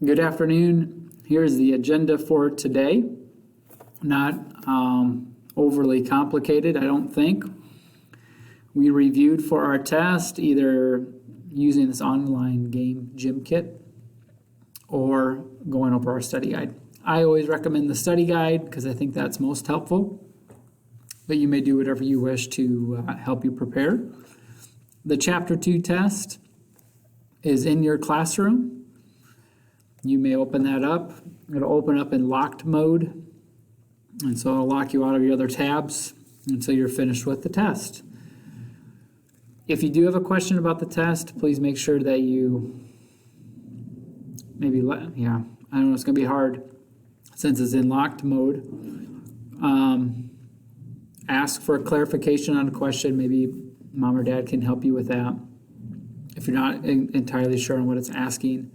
Good afternoon. Here's the agenda for today. Not overly complicated, I don't think. We reviewed for our test either using this online game gym kit or going over our study guide. I always recommend the study guide because I think that's most helpful, but you may do whatever you wish to help you prepare. The Chapter 2 test is in your classroom. You may open that up. It'll open up in locked mode, and so it'll lock you out of your other tabs until you're finished with the test. If you do have a question about the test, please make sure that you I don't know, it's going to be hard since it's in locked mode. Ask for a clarification on a question. Maybe mom or dad can help you with that. If you're not entirely sure on what it's asking,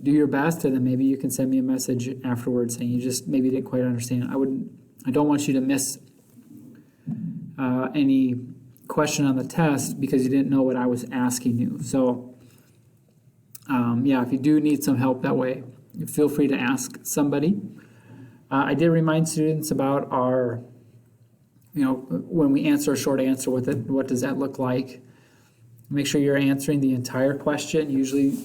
do your best, and then maybe you can send me a message afterwards saying you just maybe didn't quite understand. I don't want you to miss any question on the test because you didn't know what I was asking you. So if you do need some help that way, feel free to ask somebody. I did remind students about our, when we answer a short answer with it, what does that look like? Make sure you're answering the entire question. Usually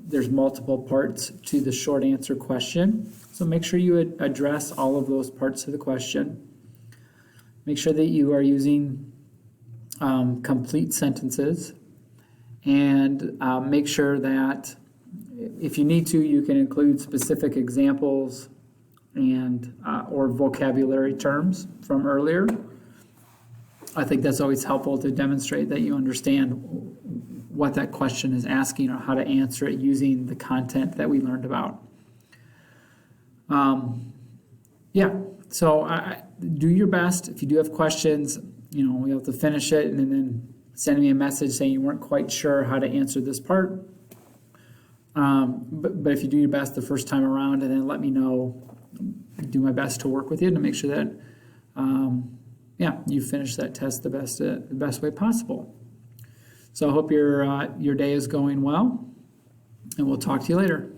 there's multiple parts to the short answer question. So make sure you address all of those parts of the question. Make sure that you are using complete sentences, and make sure that if you need to, you can include specific examples and or vocabulary terms from earlier. I think that's always helpful to demonstrate that you understand what that question is asking or how to answer it using the content that we learned about. So do your best. If you do have questions, we have to finish it and then send me a message saying you weren't quite sure how to answer this part. But if you do your best the first time around and then let me know, do my best to work with you to make sure that you finish that test the best way possible. So I hope your day is going well, and we'll talk to you later.